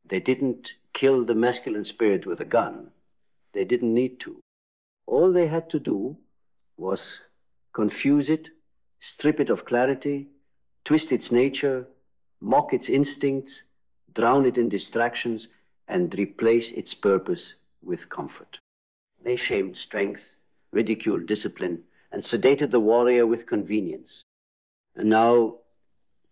They didn't kill the masculine spirit with a gun. They didn't need to. All they had to do was confuse it, strip it of clarity, twist its nature, mock its instincts, drown it in distractions, and replace its purpose with comfort. They shamed strength, ridiculed discipline, and sedated the warrior with convenience. And now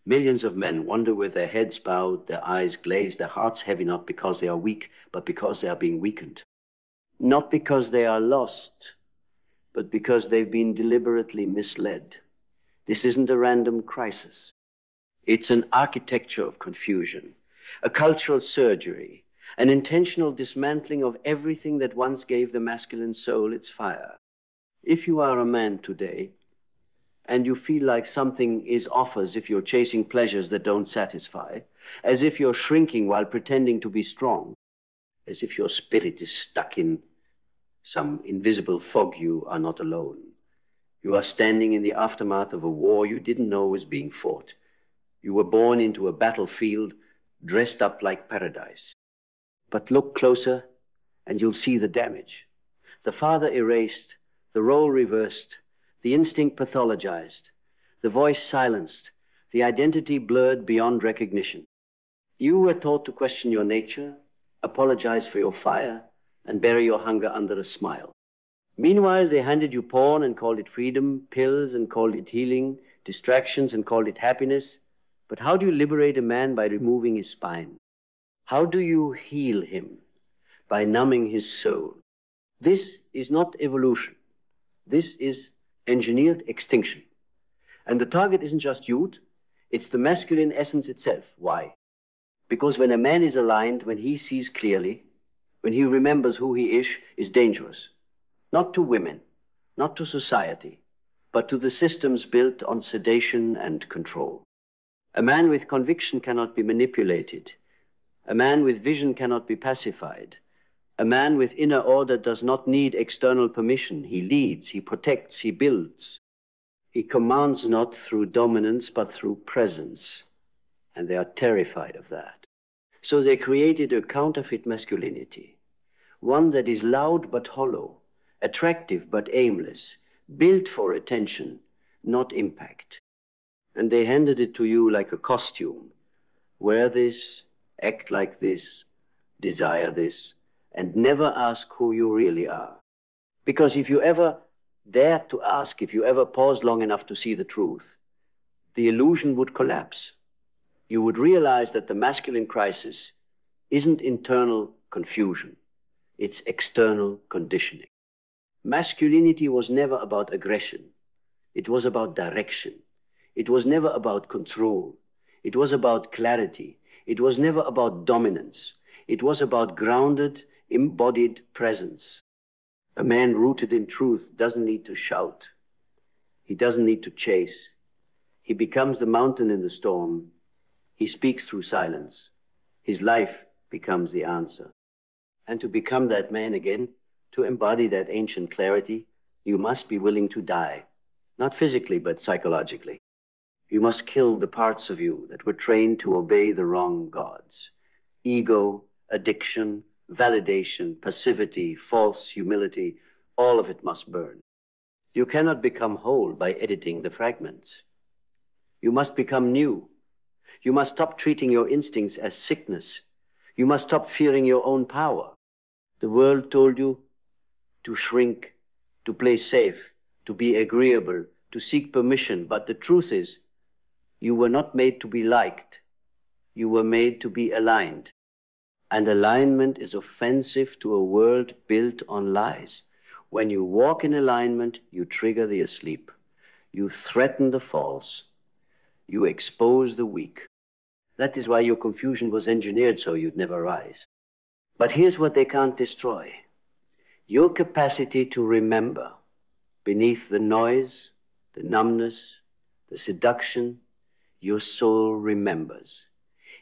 millions of men wander with their heads bowed, their eyes glazed, their hearts heavy, not because they are weak, but because they are being weakened. Not because they are lost, but because they've been deliberately misled. This isn't a random crisis. It's an architecture of confusion, a cultural surgery, an intentional dismantling of everything that once gave the masculine soul its fire. If you are a man today, and you feel like something is off, as if you're chasing pleasures that don't satisfy, as if you're shrinking while pretending to be strong, as if your spirit is stuck in some invisible fog, you are not alone. You are standing in the aftermath of a war you didn't know was being fought. You were born into a battlefield dressed up like paradise. But look closer and you'll see the damage. The father erased, the role reversed, the instinct pathologized, the voice silenced, the identity blurred beyond recognition. You were taught to question your nature, apologize for your fire, and bury your hunger under a smile. Meanwhile, they handed you porn and called it freedom, pills and called it healing, distractions and called it happiness. But how do you liberate a man? By removing his spine. How do you heal him? By numbing his soul. This is not evolution. This is engineered extinction. And the target isn't just youth, it's the masculine essence itself. Why? Because when a man is aligned, when he sees clearly, when he remembers who he is dangerous. Not to women, not to society, but to the systems built on sedation and control. A man with conviction cannot be manipulated. A man with vision cannot be pacified. A man with inner order does not need external permission. He leads, he protects, he builds. He commands not through dominance, but through presence. And they are terrified of that. So they created a counterfeit masculinity, one that is loud but hollow, attractive but aimless, built for attention, not impact. And they handed it to you like a costume. Wear this, act like this, desire this, and never ask who you really are. Because if you ever dared to ask, if you ever paused long enough to see the truth, the illusion would collapse. You would realize that the masculine crisis isn't internal confusion, it's external conditioning. Masculinity was never about aggression. It was about direction. It was never about control. It was about clarity. It was never about dominance. It was about grounded, embodied presence. A man rooted in truth doesn't need to shout. He doesn't need to chase. He becomes the mountain in the storm. He speaks through silence. His life becomes the answer. And to become that man again, to embody that ancient clarity, you must be willing to die. Not physically, but psychologically. You must kill the parts of you that were trained to obey the wrong gods. Ego, addiction, validation, passivity, false humility, all of it must burn. You cannot become whole by editing the fragments. You must become new. You must stop treating your instincts as sickness. You must stop fearing your own power. The world told you to shrink, to play safe, to be agreeable, to seek permission. But the truth is, you were not made to be liked. You were made to be aligned. And alignment is offensive to a world built on lies. When you walk in alignment, you trigger the asleep. You threaten the false. You expose the weak. That is why your confusion was engineered so you'd never rise. But here's what they can't destroy. Your capacity to remember beneath the noise, the numbness, the seduction. Your soul remembers.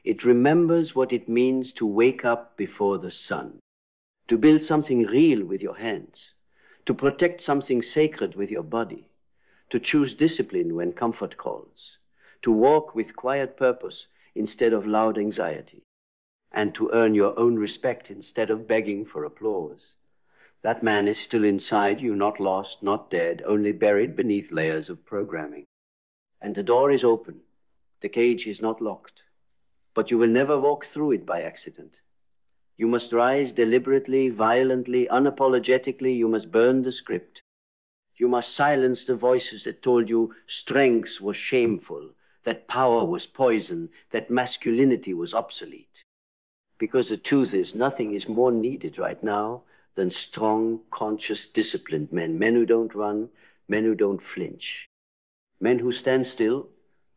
It remembers what it means to wake up before the sun, to build something real with your hands, to protect something sacred with your body, to choose discipline when comfort calls, to walk with quiet purpose instead of loud anxiety. and to earn your own respect instead of begging for applause. That man is still inside you, not lost, not dead, only buried beneath layers of programming. And the door is open. The cage is not locked. But you will never walk through it by accident. You must rise deliberately, violently, unapologetically. You must burn the script. You must silence the voices that told you strength was shameful, that power was poison, that masculinity was obsolete. Because the truth is, nothing is more needed right now than strong, conscious, disciplined men. Men who don't run, men who don't flinch. Men who stand still,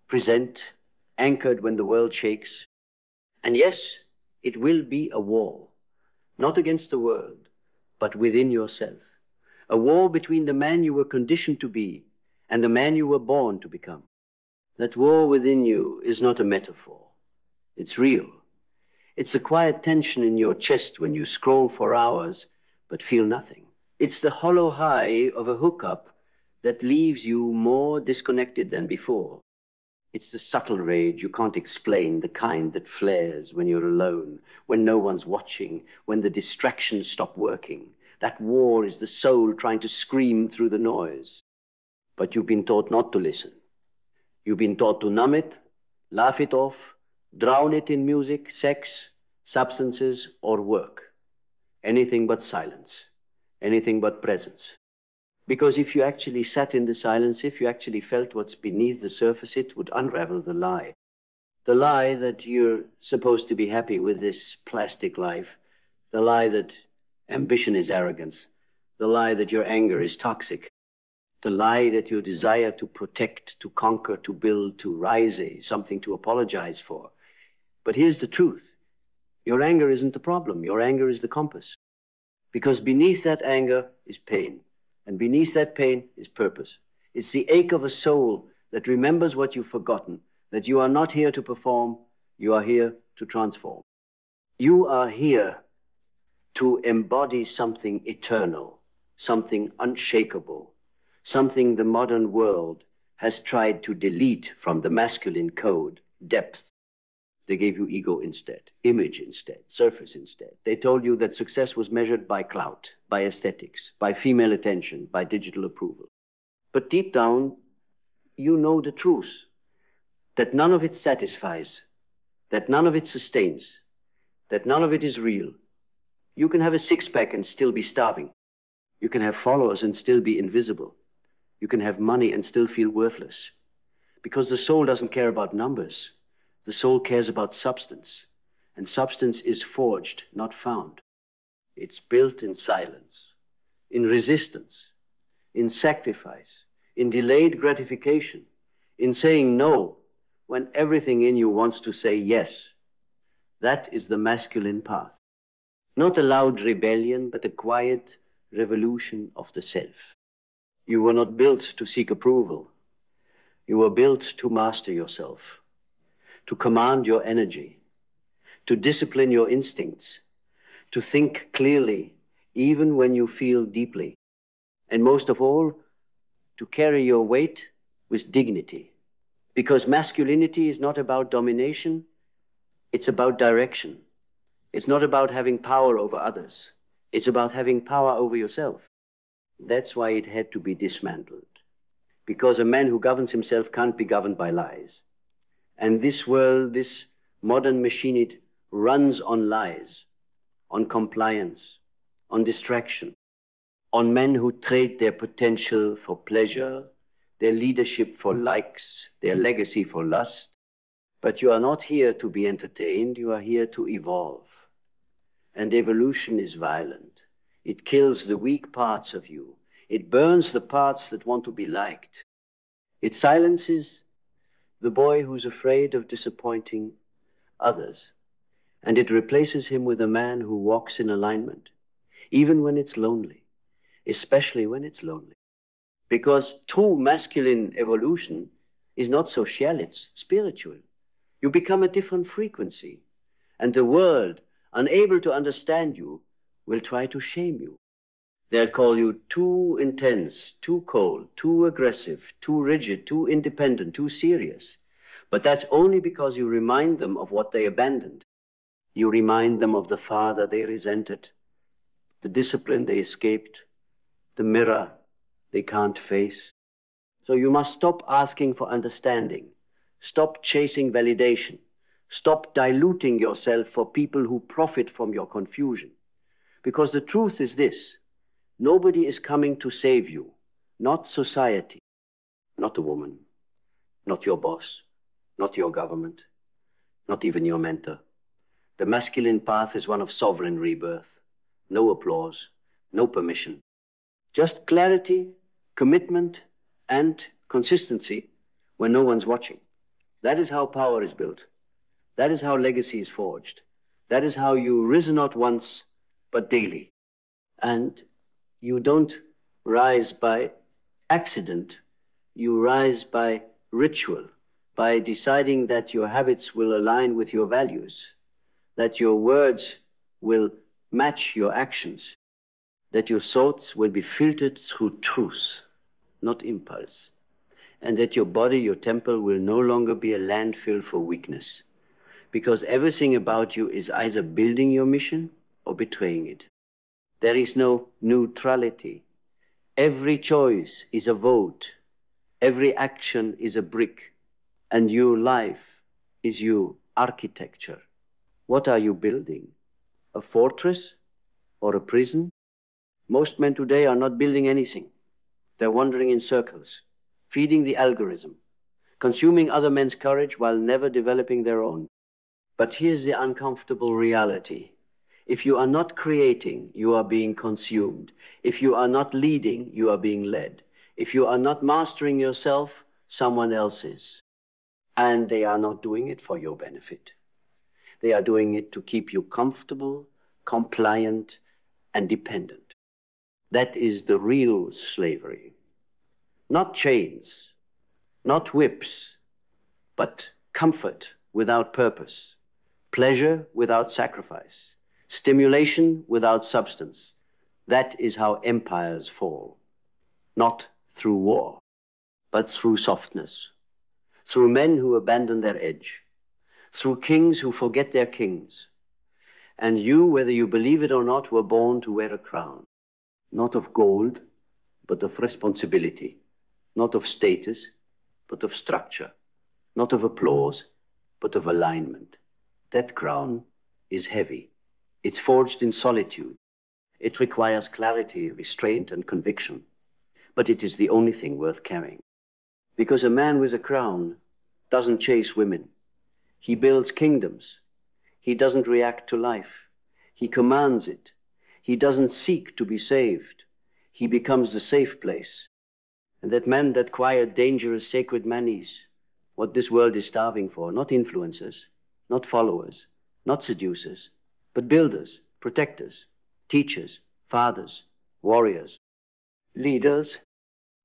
present, anchored when the world shakes. And yes, it will be a war, not against the world, but within yourself. A war between the man you were conditioned to be and the man you were born to become. That war within you is not a metaphor. It's real. It's the quiet tension in your chest when you scroll for hours but feel nothing. It's the hollow high of a hookup that leaves you more disconnected than before. It's the subtle rage you can't explain, the kind that flares when you're alone, when no one's watching, when the distractions stop working. That war is the soul trying to scream through the noise. But you've been taught not to listen. You've been taught to numb it, laugh it off, drown it in music, sex, substances, or work. Anything but silence, anything but presence. Because if you actually sat in the silence, if you actually felt what's beneath the surface, it would unravel the lie. The lie that you're supposed to be happy with this plastic life. The lie that ambition is arrogance. The lie that your anger is toxic. The lie that your desire to protect, to conquer, to build, to rise is something to apologize for. But here's the truth. Your anger isn't the problem. Your anger is the compass. Because beneath that anger is pain. And beneath that pain is purpose. It's the ache of a soul that remembers what you've forgotten, that you are not here to perform, you are here to transform. You are here to embody something eternal, something unshakable, something the modern world has tried to delete from the masculine code, depth. They gave you ego instead, image instead, surface instead. They told you that success was measured by clout, by aesthetics, by female attention, by digital approval. But deep down, you know the truth, that none of it satisfies, that none of it sustains, that none of it is real. You can have a six-pack and still be starving. You can have followers and still be invisible. You can have money and still feel worthless. Because the soul doesn't care about numbers. The soul cares about substance, and substance is forged, not found. It's built in silence, in resistance, in sacrifice, in delayed gratification, in saying no when everything in you wants to say yes. That is the masculine path. Not a loud rebellion, but a quiet revolution of the self. You were not built to seek approval. You were built to master yourself, to command your energy, to discipline your instincts, to think clearly, even when you feel deeply, and most of all, to carry your weight with dignity. Because masculinity is not about domination, it's about direction. It's not about having power over others. It's about having power over yourself. That's why it had to be dismantled. Because a man who governs himself can't be governed by lies. And this world, this modern machine, it runs on lies, on compliance, on distraction, on men who trade their potential for pleasure, their leadership for likes, their legacy for lust. But you are not here to be entertained, you are here to evolve. And evolution is violent. It kills the weak parts of you. It burns the parts that want to be liked. It silences the boy who's afraid of disappointing others. And it replaces him with a man who walks in alignment, even when it's lonely, especially when it's lonely. Because true masculine evolution is not social, it's spiritual. You become a different frequency, and the world, unable to understand you, will try to shame you. They'll call you too intense, too cold, too aggressive, too rigid, too independent, too serious. But that's only because you remind them of what they abandoned. You remind them of the father they resented, the discipline they escaped, the mirror they can't face. So you must stop asking for understanding. Stop chasing validation. Stop diluting yourself for people who profit from your confusion. Because the truth is this: nobody is coming to save you. Not society, not a woman, not your boss, not your government, not even your mentor. The masculine path is one of sovereign rebirth. No applause, no permission. Just clarity, commitment, and consistency when no one's watching. That is how power is built. That is how legacy is forged. That is how you rise not once, but daily. And you don't rise by accident. You rise by ritual, by deciding that your habits will align with your values, that your words will match your actions, that your thoughts will be filtered through truth, not impulse, and that your body, your temple, will no longer be a landfill for weakness, because everything about you is either building your mission or betraying it. There is no neutrality. Every choice is a vote. Every action is a brick. And your life is your architecture. What are you building? A fortress or a prison? Most men today are not building anything. They're wandering in circles, feeding the algorithm, consuming other men's courage while never developing their own. But here's the uncomfortable reality. If you are not creating, you are being consumed. If you are not leading, you are being led. If you are not mastering yourself, someone else is. And they are not doing it for your benefit. They are doing it to keep you comfortable, compliant, and dependent. That is the real slavery. Not chains, not whips, but comfort without purpose, pleasure without sacrifice, stimulation without substance. That is how empires fall. Not through war, but through softness, through men who abandon their edge, through kings who forget their kings. And you, whether you believe it or not, were born to wear a crown, not of gold, but of responsibility, not of status, but of structure, not of applause, but of alignment. That crown is heavy. It's forged in solitude. It requires clarity, restraint, and conviction. But it is the only thing worth carrying. Because a man with a crown doesn't chase women. He builds kingdoms. He doesn't react to life. He commands it. He doesn't seek to be saved. He becomes the safe place. And that man, that quiet, dangerous, sacred man is what this world is starving for. Not influencers, not followers, not seducers, but builders, protectors, teachers, fathers, warriors, leaders.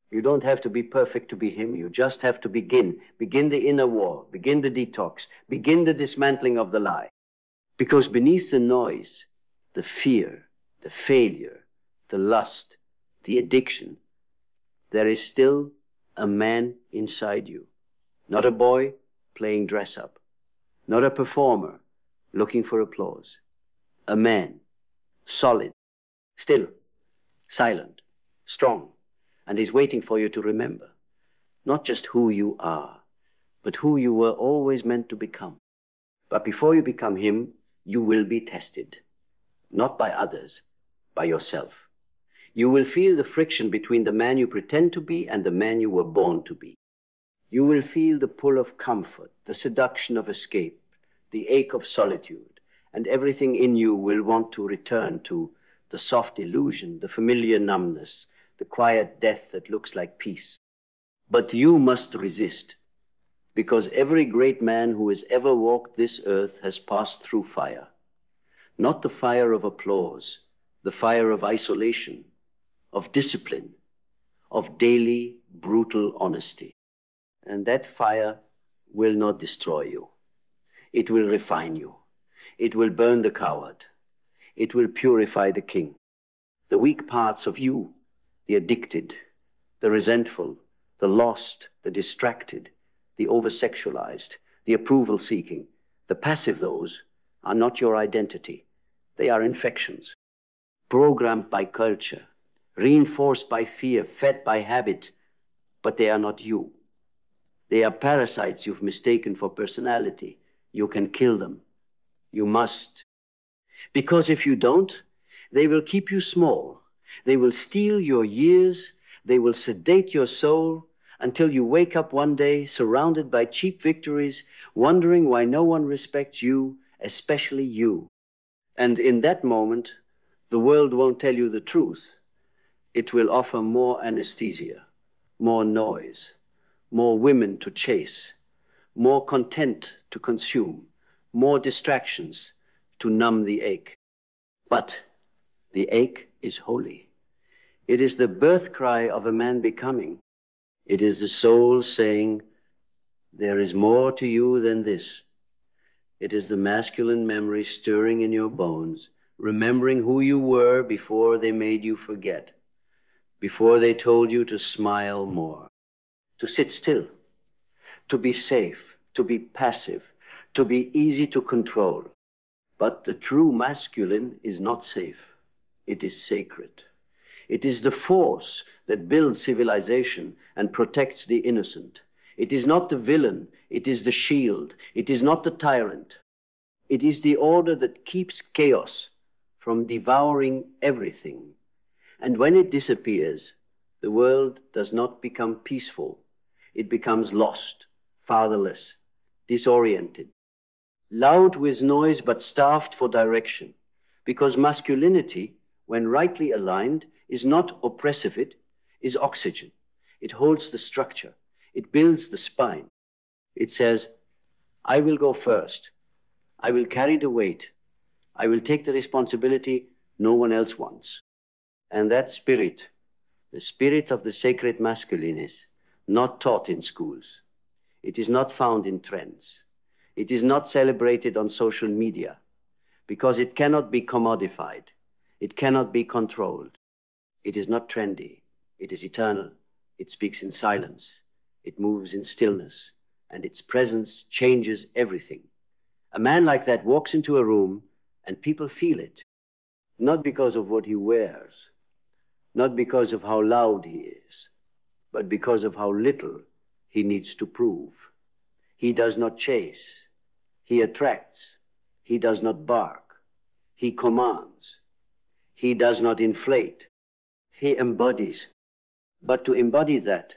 You don't have to be perfect to be him. You just have to begin. Begin the inner war. Begin the detox. Begin the dismantling of the lie. Because beneath the noise, the fear, the failure, the lust, the addiction, there is still a man inside you. Not a boy playing dress up. Not a performer looking for applause. A man, solid, still, silent, strong. And he's waiting for you to remember, not just who you are, but who you were always meant to become. But before you become him, you will be tested, not by others, by yourself. You will feel the friction between the man you pretend to be and the man you were born to be. You will feel the pull of comfort, the seduction of escape, the ache of solitude, and everything in you will want to return to the soft illusion, the familiar numbness, the quiet death that looks like peace. But you must resist, because every great man who has ever walked this earth has passed through fire. Not the fire of applause, the fire of isolation, of discipline, of daily brutal honesty. And that fire will not destroy you. It will refine you. It will burn the coward. It will purify the king. The weak parts of you, the addicted, the resentful, the lost, the distracted, the over-sexualized, the approval-seeking, the passive those, are not your identity. They are infections, programmed by culture, reinforced by fear, fed by habit, but they are not you. They are parasites you've mistaken for personality. You can kill them. You must. Because if you don't, they will keep you small. They will steal your years. They will sedate your soul until you wake up one day surrounded by cheap victories, wondering why no one respects you, especially you. And in that moment, the world won't tell you the truth. It will offer more anesthesia, more noise, more women to chase, more content to consume, more distractions to numb the ache. But the ache is holy. It is the birth cry of a man becoming. It is the soul saying, there is more to you than this. It is the masculine memory stirring in your bones, remembering who you were before they made you forget, before they told you to smile more, to sit still, to be safe, to be passive, to be easy to control. But the true masculine is not safe. It is sacred. It is the force that builds civilization and protects the innocent. It is not the villain. It is the shield. It is not the tyrant. It is the order that keeps chaos from devouring everything. And when it disappears, the world does not become peaceful. It becomes lost, fatherless, disoriented, loud with noise but starved for direction. Because masculinity, when rightly aligned, is not oppressive, it is oxygen. It holds the structure. It builds the spine. It says, I will go first. I will carry the weight. I will take the responsibility no one else wants. And that spirit, the spirit of the sacred masculine, is not taught in schools. It is not found in trends. It is not celebrated on social media because it cannot be commodified. It cannot be controlled. It is not trendy. It is eternal. It speaks in silence. It moves in stillness. And its presence changes everything. A man like that walks into a room and people feel it. Not because of what he wears. Not because of how loud he is. But because of how little he needs to prove. He does not chase. He attracts. He does not bark. He commands. He does not inflate. He embodies. But to embody that,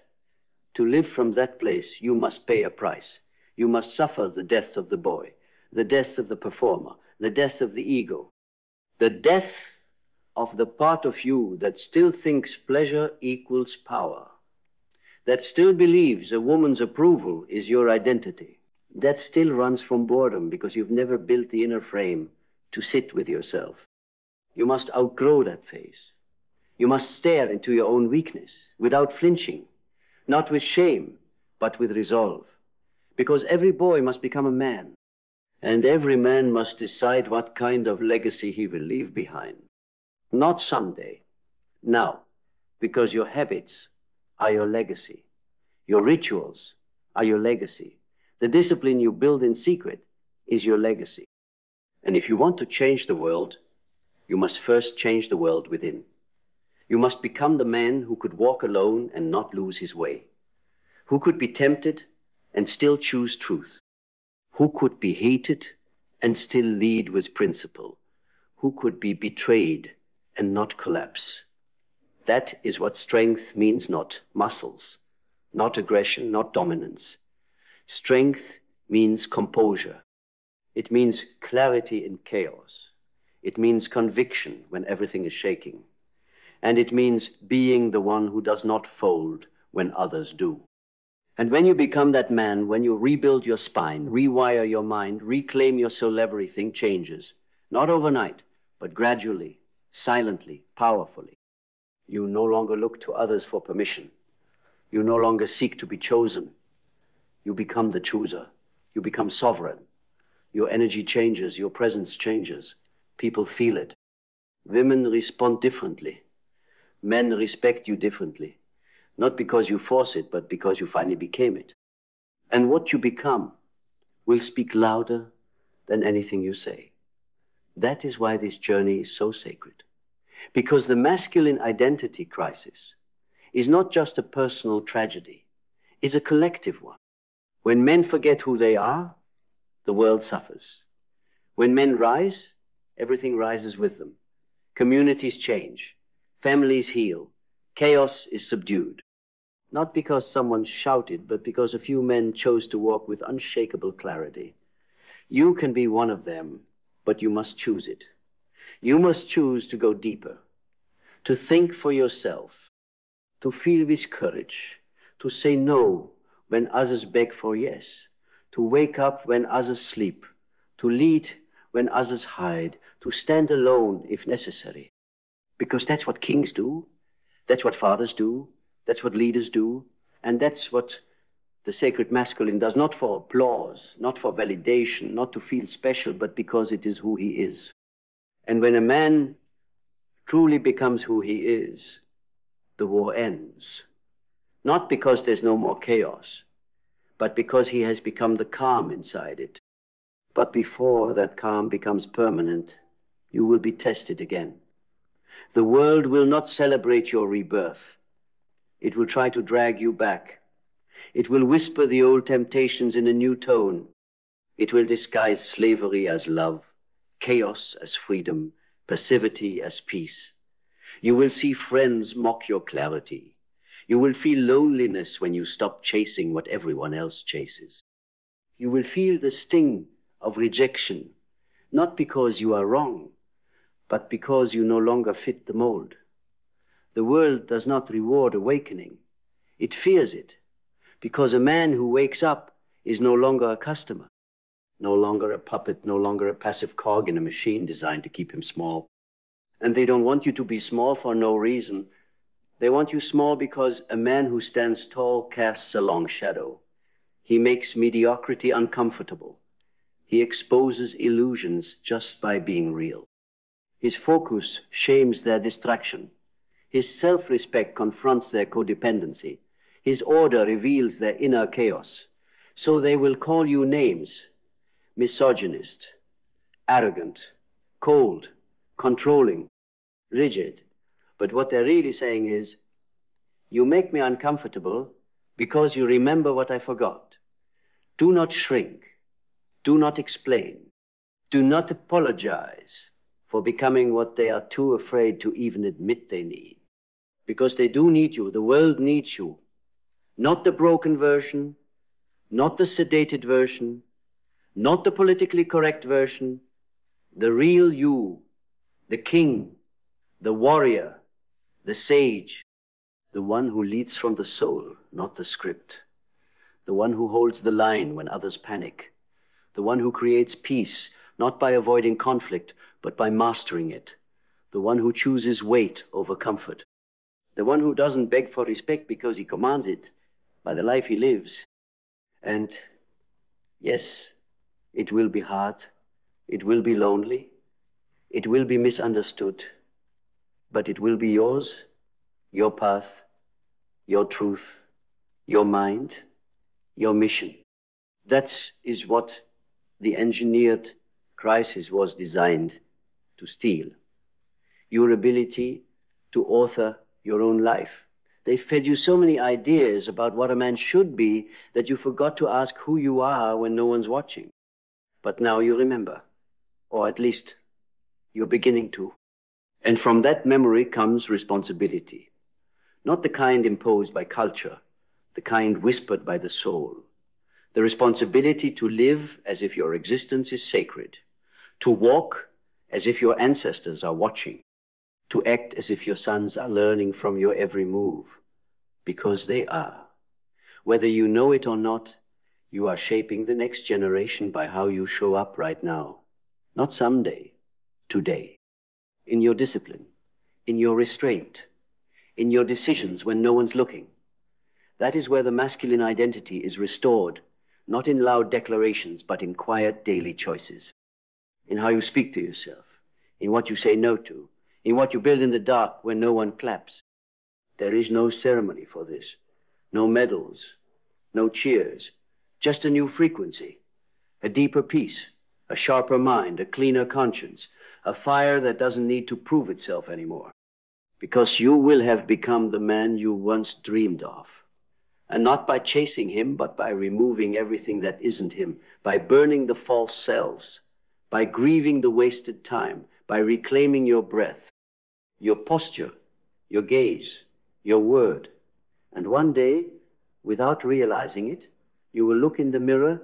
to live from that place, you must pay a price. You must suffer the death of the boy, the death of the performer, the death of the ego, the death of the part of you that still thinks pleasure equals power, that still believes a woman's approval is your identity, that still runs from boredom because you've never built the inner frame to sit with yourself. You must outgrow that phase. You must stare into your own weakness without flinching, not with shame, but with resolve. Because every boy must become a man, and every man must decide what kind of legacy he will leave behind. Not someday, now, because your habits are your legacy. Your rituals are your legacy. The discipline you build in secret is your legacy. And if you want to change the world, you must first change the world within. You must become the man who could walk alone and not lose his way, who could be tempted and still choose truth, who could be hated and still lead with principle, who could be betrayed and not collapse. That is what strength means, not muscles, not aggression, not dominance. Strength means composure. It means clarity in chaos. It means conviction when everything is shaking. And it means being the one who does not fold when others do. And when you become that man, when you rebuild your spine, rewire your mind, reclaim your soul, everything changes. Not overnight, but gradually, silently, powerfully. You no longer look to others for permission. You no longer seek to be chosen. You become the chooser. You become sovereign. Your energy changes, your presence changes. People feel it. Women respond differently. Men respect you differently. Not because you force it, but because you finally became it. And what you become will speak louder than anything you say. That is why this journey is so sacred. Because the masculine identity crisis is not just a personal tragedy, it's a collective one. When men forget who they are, the world suffers. When men rise, everything rises with them. Communities change, families heal, chaos is subdued. Not because someone shouted, but because a few men chose to walk with unshakable clarity. You can be one of them, but you must choose it. You must choose to go deeper, to think for yourself, to feel with courage, to say no when others beg for yes, to wake up when others sleep, to lead when others hide, to stand alone if necessary. Because that's what kings do, that's what fathers do, that's what leaders do, and that's what the sacred masculine does, not for applause, not for validation, not to feel special, but because it is who he is. And when a man truly becomes who he is, the war ends. Not because there's no more chaos, but because he has become the calm inside it. But before that calm becomes permanent, you will be tested again. The world will not celebrate your rebirth. It will try to drag you back. It will whisper the old temptations in a new tone. It will disguise slavery as love, chaos as freedom, passivity as peace. You will see friends mock your clarity. You will feel loneliness when you stop chasing what everyone else chases. You will feel the sting of rejection, not because you are wrong, but because you no longer fit the mold. The world does not reward awakening. It fears it, because a man who wakes up is no longer a customer, no longer a puppet, no longer a passive cog in a machine designed to keep him small. And they don't want you to be small for no reason. They want you small because a man who stands tall casts a long shadow. He makes mediocrity uncomfortable. He exposes illusions just by being real. His focus shames their distraction. His self-respect confronts their codependency. His order reveals their inner chaos. So they will call you names: misogynist, arrogant, cold, controlling, rigid. But what they're really saying is, you make me uncomfortable because you remember what I forgot. Do not shrink. Do not explain. Do not apologize for becoming what they are too afraid to even admit they need. Because they do need you. The world needs you. Not the broken version, not the sedated version, not the politically correct version, the real you, the king, the warrior, the sage, the one who leads from the soul, not the script, the one who holds the line when others panic, the one who creates peace, not by avoiding conflict, but by mastering it, the one who chooses weight over comfort, the one who doesn't beg for respect because he commands it by the life he lives. And yes, it will be hard, it will be lonely, it will be misunderstood, but it will be yours, your path, your truth, your mind, your mission. That is what the engineered crisis was designed to steal. Your ability to author your own life. They fed you so many ideas about what a man should be that you forgot to ask who you are when no one's watching. But now you remember, or at least you're beginning to. And from that memory comes responsibility. Not the kind imposed by culture, the kind whispered by the soul. The responsibility to live as if your existence is sacred, to walk as if your ancestors are watching, to act as if your sons are learning from your every move, because they are. Whether you know it or not, you are shaping the next generation by how you show up right now. Not someday, today. In your discipline, in your restraint, in your decisions when no one's looking. That is where the masculine identity is restored, not in loud declarations, but in quiet daily choices. In how you speak to yourself, in what you say no to, in what you build in the dark when no one claps. There is no ceremony for this, no medals, no cheers, just a new frequency, a deeper peace, a sharper mind, a cleaner conscience, a fire that doesn't need to prove itself anymore, because you will have become the man you once dreamed of. And not by chasing him, but by removing everything that isn't him, by burning the false selves, by grieving the wasted time, by reclaiming your breath, your posture, your gaze, your word. And one day, without realizing it, you will look in the mirror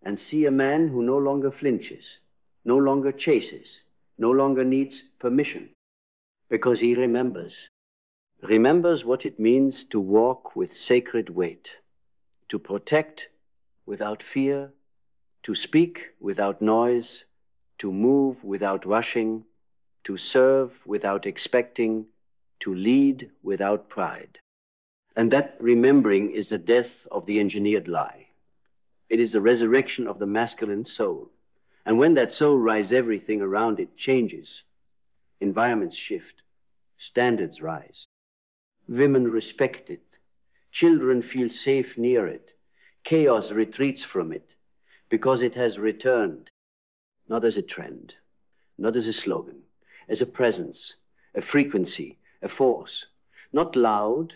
and see a man who no longer flinches, no longer chases, no longer needs permission, because he remembers what it means to walk with sacred weight, to protect without fear, to speak without noise, to move without rushing, to serve without expecting, to lead without pride. And that remembering is the death of the engineered lie. It is the resurrection of the masculine soul. And when that soul rises, everything around it changes. Environments shift. Standards rise. Women respect it. Children feel safe near it. Chaos retreats from it because it has returned, not as a trend, not as a slogan, as a presence, a frequency, a force, not loud,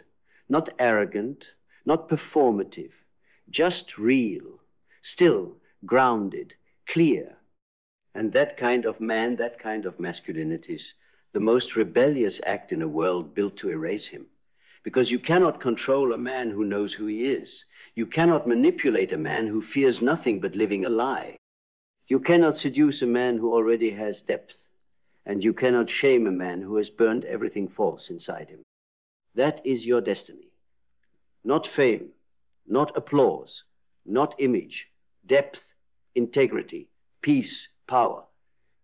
not arrogant, not performative, just real, still, grounded, clear. And that kind of man, that kind of masculinity is the most rebellious act in a world built to erase him. Because you cannot control a man who knows who he is. You cannot manipulate a man who fears nothing but living a lie. You cannot seduce a man who already has depth. And you cannot shame a man who has burned everything false inside him. That is your destiny. Not fame, not applause, not image, depth, integrity, peace, power,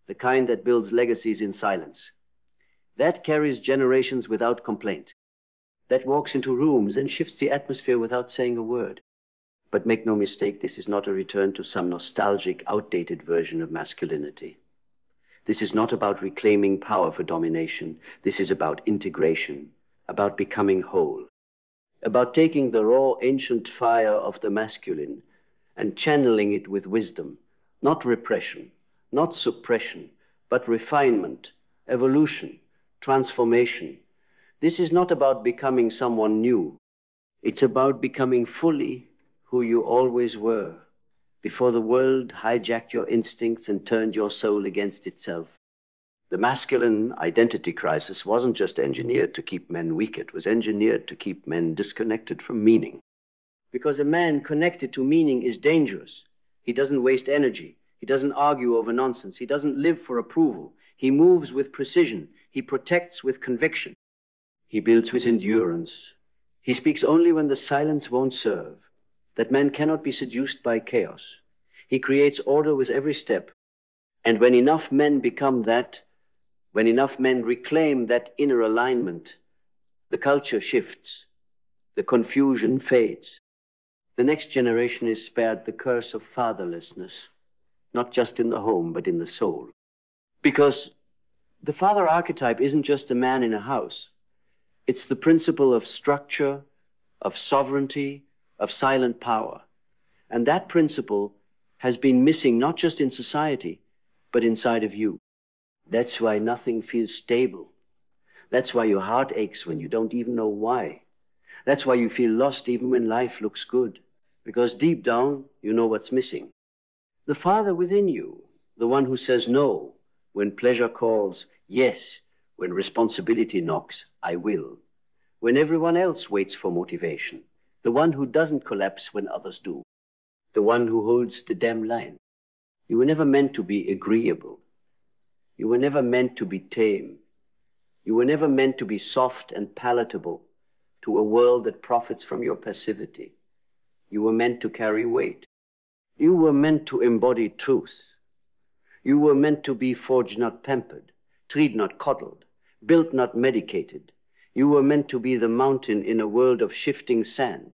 the kind that builds legacies in silence. That carries generations without complaint. That walks into rooms and shifts the atmosphere without saying a word. But make no mistake, this is not a return to some nostalgic, outdated version of masculinity. This is not about reclaiming power for domination. This is about integration, about becoming whole, about taking the raw, ancient fire of the masculine and channeling it with wisdom, not repression, not suppression, but refinement, evolution, transformation. This is not about becoming someone new. It's about becoming fully who you always were, before the world hijacked your instincts and turned your soul against itself. The masculine identity crisis wasn't just engineered to keep men weak, it was engineered to keep men disconnected from meaning. Because a man connected to meaning is dangerous. He doesn't waste energy. He doesn't argue over nonsense. He doesn't live for approval. He moves with precision. He protects with conviction. He builds with endurance. He speaks only when the silence won't serve, that man cannot be seduced by chaos. He creates order with every step. And when enough men become that, when enough men reclaim that inner alignment, the culture shifts, the confusion fades. The next generation is spared the curse of fatherlessness, not just in the home, but in the soul. Because the father archetype isn't just a man in a house. It's the principle of structure, of sovereignty, of silent power. And that principle has been missing not just in society, but inside of you. That's why nothing feels stable. That's why your heart aches when you don't even know why. That's why you feel lost even when life looks good. Because deep down, you know what's missing. The father within you, the one who says no when pleasure calls, yes when responsibility knocks, I will. When everyone else waits for motivation, the one who doesn't collapse when others do, the one who holds the damn line. You were never meant to be agreeable. You were never meant to be tame. You were never meant to be soft and palatable to a world that profits from your passivity. You were meant to carry weight. You were meant to embody truth. You were meant to be forged, not pampered, treed, not coddled, built, not medicated. You were meant to be the mountain in a world of shifting sand.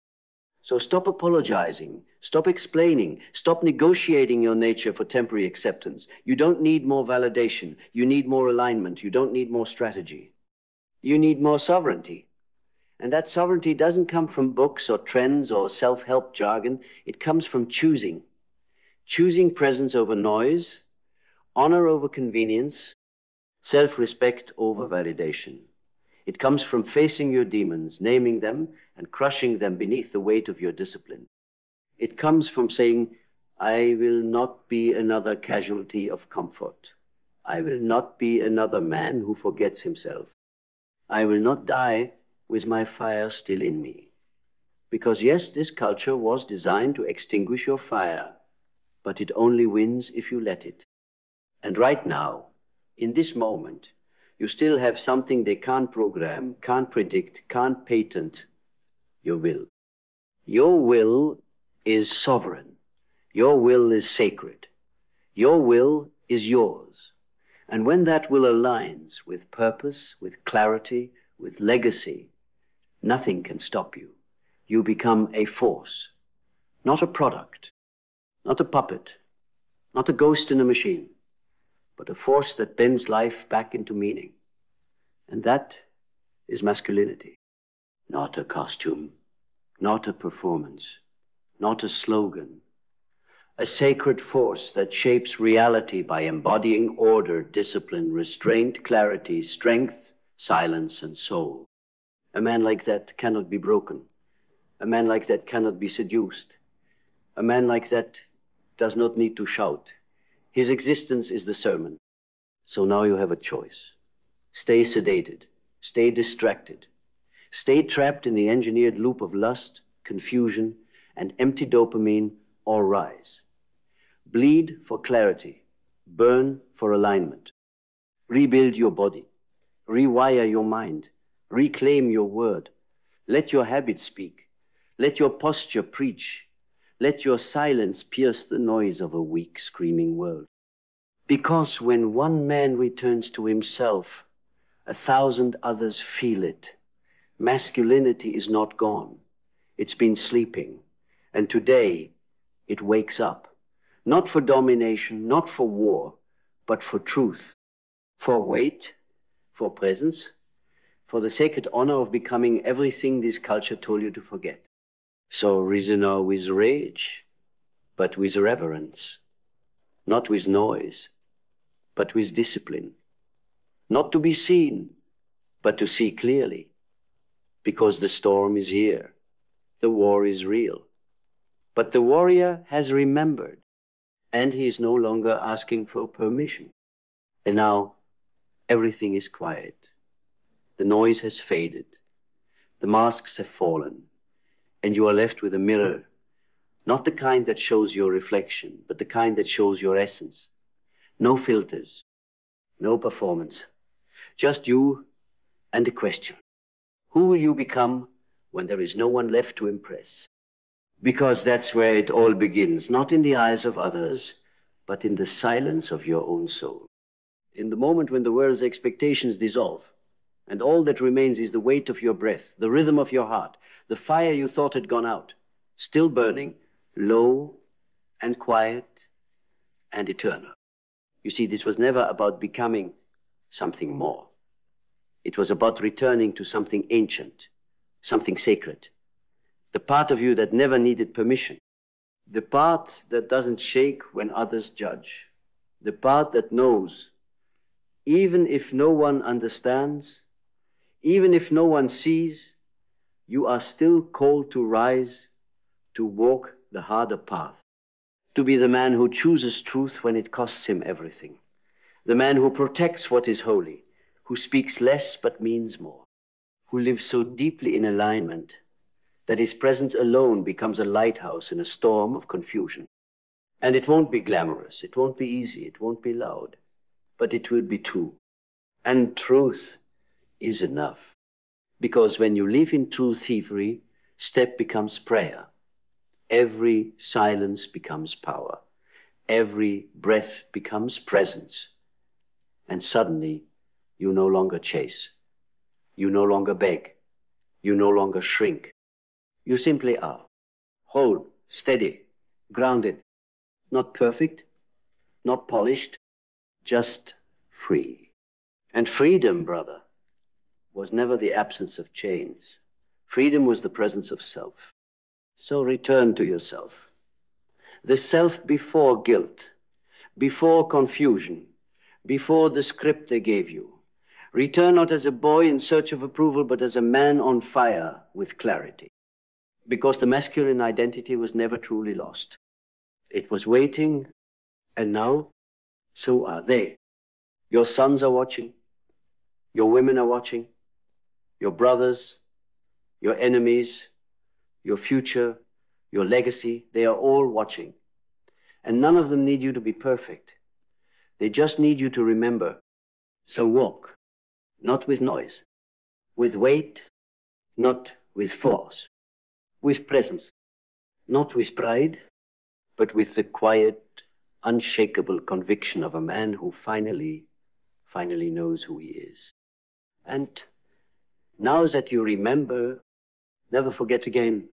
So stop apologizing, stop explaining, stop negotiating your nature for temporary acceptance. You don't need more validation. You need more alignment. You don't need more strategy. You need more sovereignty. And that sovereignty doesn't come from books or trends or self-help jargon. It comes from choosing. Choosing presence over noise, honor over convenience, Self-respect over validation. It comes from facing your demons, naming them, and crushing them beneath the weight of your discipline. It comes from saying, I will not be another casualty of comfort. I will not be another man who forgets himself. I will not die with my fire still in me. Because yes, this culture was designed to extinguish your fire, but it only wins if you let it. And right now, in this moment, you still have something they can't program, can't predict, can't patent: your will. Your will is sovereign. Your will is sacred. Your will is yours. And when that will aligns with purpose, with clarity, with legacy, nothing can stop you. You become a force, not a product, not a puppet, not a ghost in a machine, but a force that bends life back into meaning. And that is masculinity. Not a costume, not a performance, not a slogan. A sacred force that shapes reality by embodying order, discipline, restraint, clarity, strength, silence, and soul. A man like that cannot be broken. A man like that cannot be seduced. A man like that does not need to shout. His existence is the sermon. So now you have a choice. Stay sedated. Stay distracted. Stay trapped in the engineered loop of lust, confusion, and empty dopamine, or rise. Bleed for clarity. Burn for alignment. Rebuild your body. Rewire your mind. Reclaim your word. Let your habits speak. Let your posture preach. Let your silence pierce the noise of a weak, screaming world. Because when one man returns to himself, 1,000 others feel it. Masculinity is not gone. It's been sleeping. And today, it wakes up. Not for domination, not for war, but for truth. For weight, for presence, for the sacred honor of becoming everything this culture told you to forget. So reason now with rage, but with reverence. Not with noise, but with discipline. Not to be seen, but to see clearly. Because the storm is here. The war is real. But the warrior has remembered, and he is no longer asking for permission. And now everything is quiet. The noise has faded. The masks have fallen. And you are left with a mirror, not the kind that shows your reflection, but the kind that shows your essence. No filters, no performance, just you and the question. Who will you become when there is no one left to impress? Because that's where it all begins, not in the eyes of others, but in the silence of your own soul. In the moment when the world's expectations dissolve, and all that remains is the weight of your breath, the rhythm of your heart, the fire you thought had gone out, still burning, low and quiet and eternal. You see, this was never about becoming something more. It was about returning to something ancient, something sacred. The part of you that never needed permission. The part that doesn't shake when others judge. The part that knows, even if no one understands, even if no one sees, you are still called to rise, to walk the harder path, to be the man who chooses truth when it costs him everything, the man who protects what is holy, who speaks less but means more, who lives so deeply in alignment that his presence alone becomes a lighthouse in a storm of confusion. And it won't be glamorous, it won't be easy, it won't be loud, but it will be true. And truth is enough. Because when you live in true thievery, step becomes prayer. Every silence becomes power. Every breath becomes presence. And suddenly, you no longer chase. You no longer beg. You no longer shrink. You simply are. Whole, steady, grounded. Not perfect, not polished, just free. And freedom, brother, was never the absence of chains. Freedom was the presence of self. So return to yourself. The self before guilt, before confusion, before the script they gave you. Return not as a boy in search of approval, but as a man on fire with clarity. Because the masculine identity was never truly lost. It was waiting, and now, so are they. Your sons are watching. Your women are watching. Your brothers, your enemies, your future, your legacy, they are all watching. And none of them need you to be perfect. They just need you to remember. So walk, not with noise, with weight, not with force, with presence, not with pride, but with the quiet, unshakable conviction of a man who finally knows who he is. And now that you remember, never forget again.